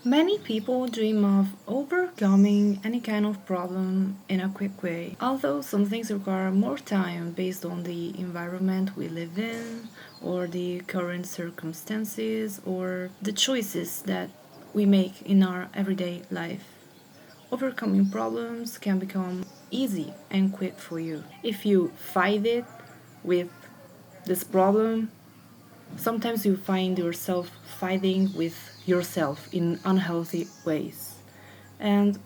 Many people dream of overcoming any kind of problem in a quick way, although some things require more time based on the environment we live in, or the current circumstances, or the choices that we make in our everyday life. Overcoming problems can become easy and quick for you if you fight it with this problem. Sometimes you find yourself fighting with yourself in unhealthy ways. And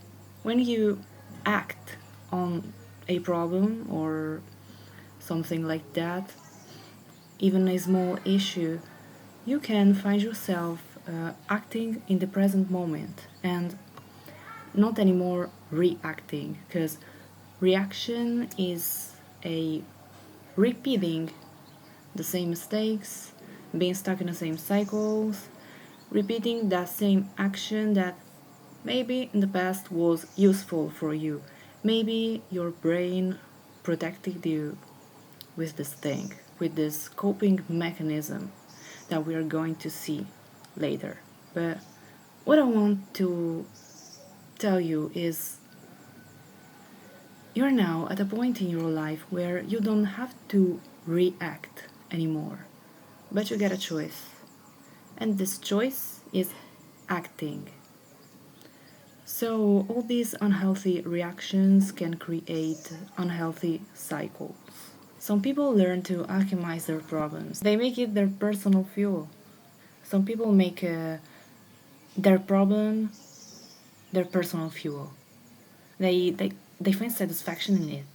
when you act on a problem or something like that, even a small issue, you can find yourself acting in the present moment and not anymore reacting, because reaction is a repeating the same mistakes, being stuck in the same cycles, repeating that same action that maybe in the past was useful for you. Maybe your brain protected you with this thing, with this coping mechanism that we are going to see later. But what I want to tell you is you're now at a point in your life where you don't have to react anymore, but you get a choice. And this choice is acting. So, all these unhealthy reactions can create unhealthy cycles. Some people learn to alchemize their problems, they make it their personal fuel. Some people make their problem their personal fuel. They find satisfaction in it.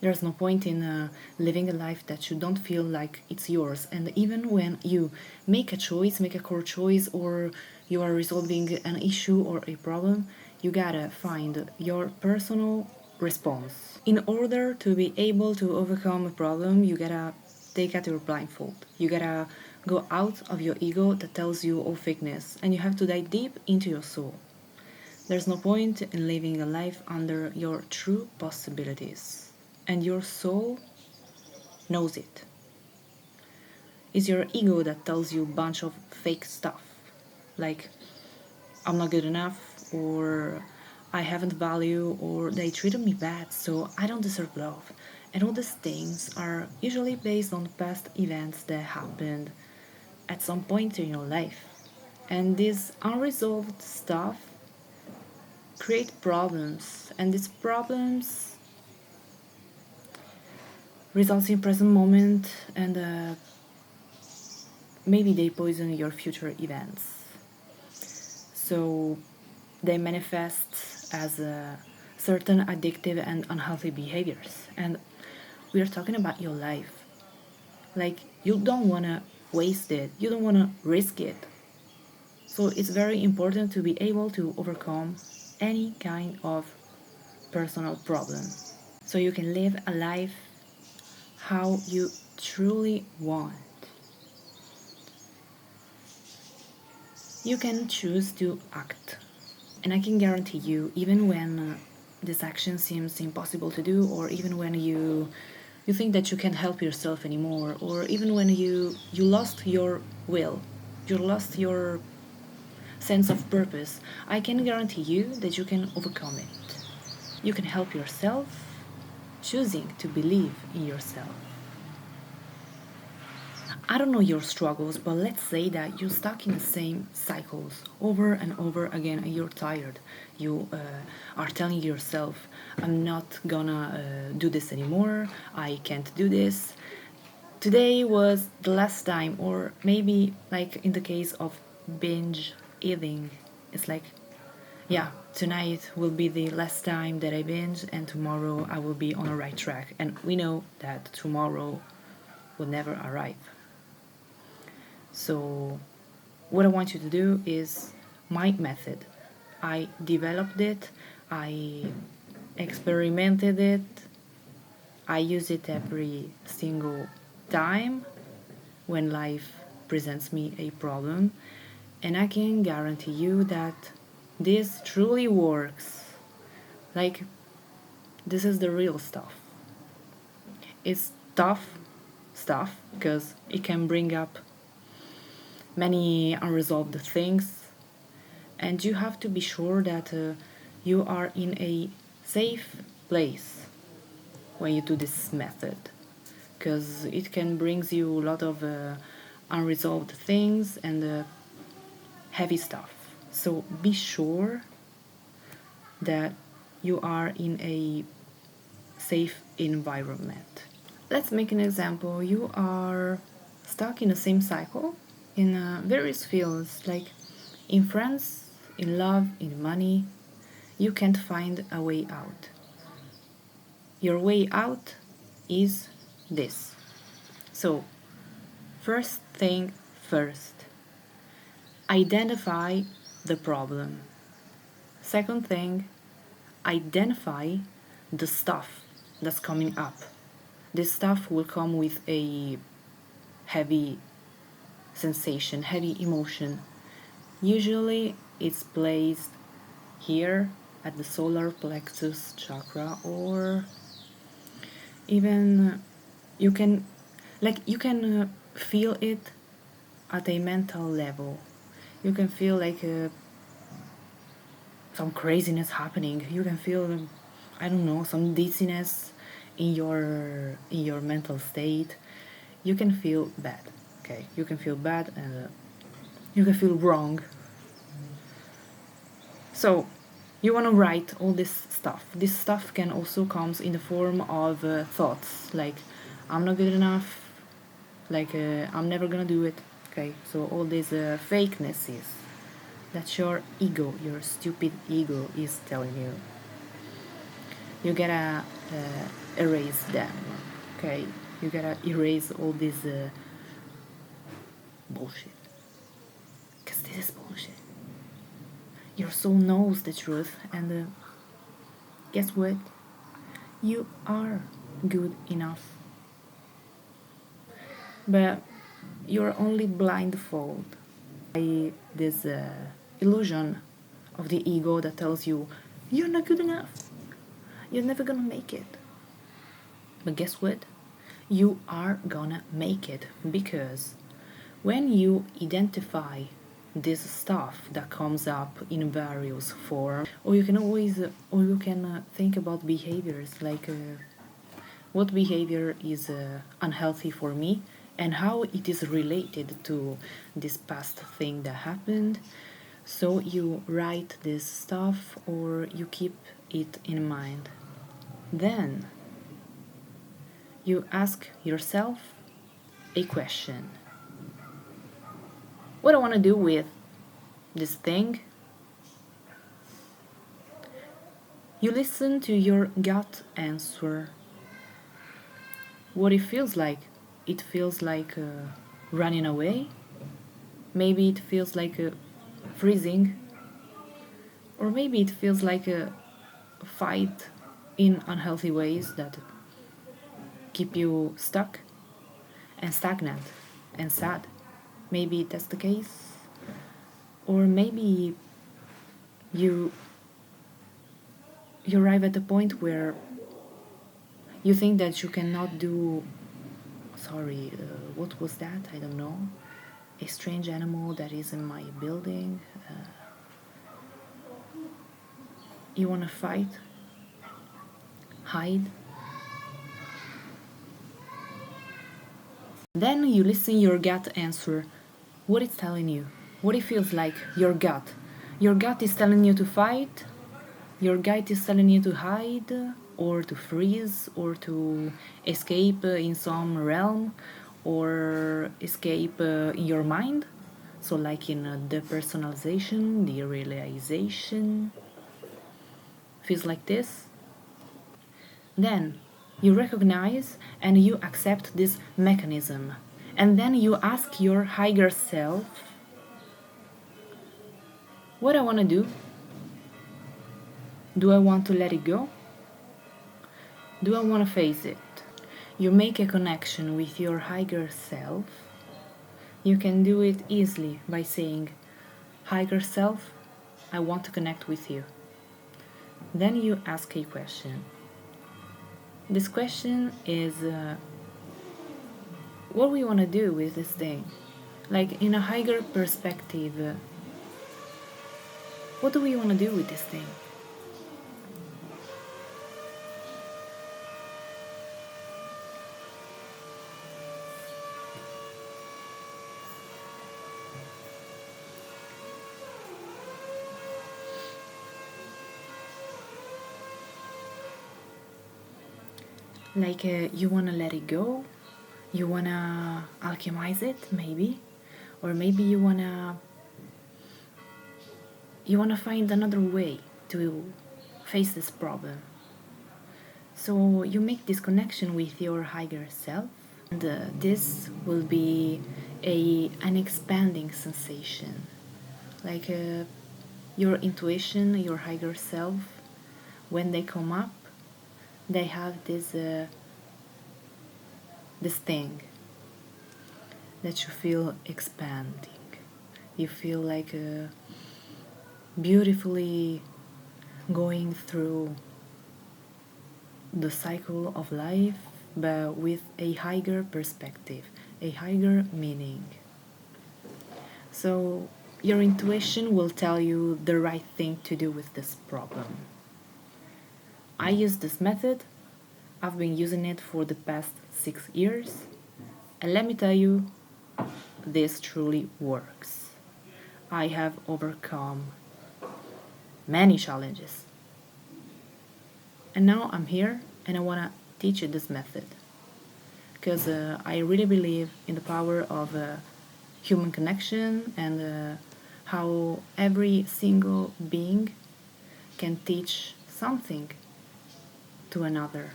There's no point in living a life that you don't feel like it's yours. And even when you make a choice, make a core choice, or you are resolving an issue or a problem, you gotta find your personal response. In order to be able to overcome a problem, you gotta take out your blindfold. You gotta go out of your ego that tells you all fakeness, and you have to dive deep into your soul. There's no point in living a life under your true possibilities, and your soul knows it. It's your ego that tells you a bunch of fake stuff, like I'm not good enough, or I haven't value, or they treated me bad, so I don't deserve love. And all these things are usually based on past events that happened at some point in your life. And this unresolved stuff create problems, and these problems results in present moment, and maybe they poison your future events. So they manifest as certain addictive and unhealthy behaviors. And we are talking about your life. Like, you don't want to waste it, you don't want to risk it. So it's very important to be able to overcome any kind of personal problem so you can live a life how you truly want. You can choose to act, and I can guarantee you, even when this action seems impossible to do, or even when you think that you can't help yourself anymore, or even when you lost your will, you lost your sense of purpose, I can guarantee you that you can overcome it. You can help yourself choosing to believe in yourself. I don't know your struggles, but let's say that you're stuck in the same cycles over and over again and you're tired. You are telling yourself, I'm not gonna do this anymore, I can't do this. Today was the last time, or maybe, like in the case of binge eating, it's like, yeah, tonight will be the last time that I binge, and tomorrow I will be on a right track. And we know that tomorrow will never arrive. So, what I want you to do is my method. I developed it, I experimented it, I use it every single time when life presents me a problem, and I can guarantee you that this truly works. Like, this is the real stuff. It's tough stuff because it can bring up many unresolved things, And you have to be sure that you are in a safe place when you do this method, because it can bring you a lot of unresolved things and heavy stuff. So be sure that you are in a safe environment. Let's make an example. You are stuck in the same cycle in various fields, like in friends, in love, in money. You can't find a way out. Your way out is this. So, first thing first, identify the problem. Second thing, identify the stuff that's coming up. This stuff will come with a heavy sensation, heavy emotion. Usually it's placed here at the solar plexus chakra, or even you can feel it at a mental level. You can feel like some craziness happening. You can feel, I don't know, some dizziness in your mental state. You can feel bad. Okay, you can feel bad and you can feel wrong. So you want to write all this stuff. This stuff can also comes in the form of thoughts like I'm not good enough, like I'm never gonna do it. Okay, so all these fakenesses that your ego, your stupid ego, is telling you. You gotta erase them. Okay, you gotta erase all this bullshit. Because this is bullshit. Your soul knows the truth, and guess what? You are good enough. But you're only blindfolded by this illusion of the ego that tells you you're not good enough. You're never gonna make it. But guess what? You are gonna make it, because when you identify this stuff that comes up in various forms, or you can think about behaviors like what behavior is unhealthy for me and how it is related to this past thing that happened. So you write this stuff or you keep it in mind. Then you ask yourself a question. What do I want to do with this thing? You listen to your gut answer. What it feels like? It feels like running away. Maybe it feels like freezing. Or maybe it feels like a fight in unhealthy ways that keep you stuck and stagnant and sad. Maybe that's the case. Or maybe you arrive at a point where you think that you cannot do, what was that? I don't know. A strange animal that is in my building. You want to fight? Hide? Then you listen your gut answer. What it's telling you. What it feels like. Your gut. Your gut is telling you to fight. Your gut is telling you to hide, or to freeze, or to escape in some realm, or escape in your mind. So like in depersonalization, derealization. Feels like this. Then you recognize and you accept this mechanism. And then you ask your higher self, what I want to do? Do I want to let it go? Do I want to face it? You make a connection with your higher self. You can do it easily by saying, higher self, I want to connect with you. Then you ask a question. This question is, what we want to do with this thing? Like in a higher perspective, What do we want to do with this thing? Like you want to let it go? You want to alchemize it, maybe? Or maybe you want to find another way to face this problem. So you make this connection with your higher self, and this will be an expanding sensation. Like your intuition, your higher self, when they come up, they have this thing that you feel expanding. You feel like beautifully going through the cycle of life, but with a higher perspective, a higher meaning. So your intuition will tell you the right thing to do with this problem. I use this method. I've been using it for the past 6 years, and let me tell you, this truly works. I have overcome many challenges. And now I'm here and I want to teach you this method. Because I really believe in the power of human connection and how every single being can teach something to another.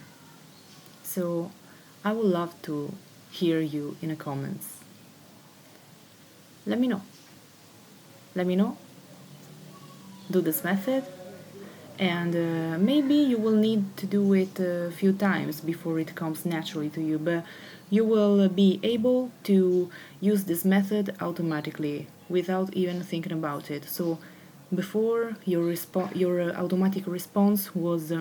So I would love to hear you in the comments. Let me know. Let me know. Do this method, and maybe you will need to do it a few times before it comes naturally to you, but you will be able to use this method automatically without even thinking about it. So before your automatic response was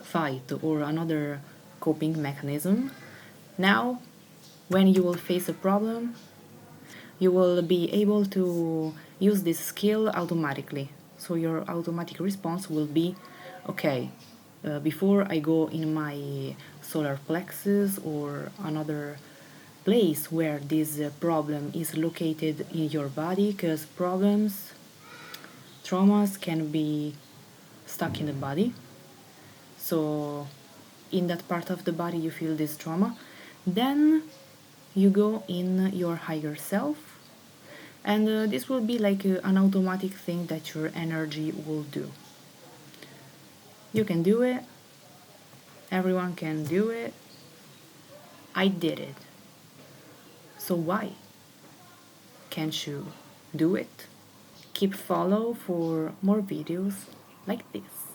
fight or another coping mechanism. Now when you will face a problem, you will be able to use this skill automatically. So your automatic response will be, okay, before I go in my solar plexus or another place where this problem is located in your body, because traumas can be stuck in the body. So in that part of the body you feel this trauma, then you go in your higher self, and this will be like an automatic thing that your energy will do. You can do it. Everyone can do it. I did it. So why can't you do it? Keep follow for more videos like this.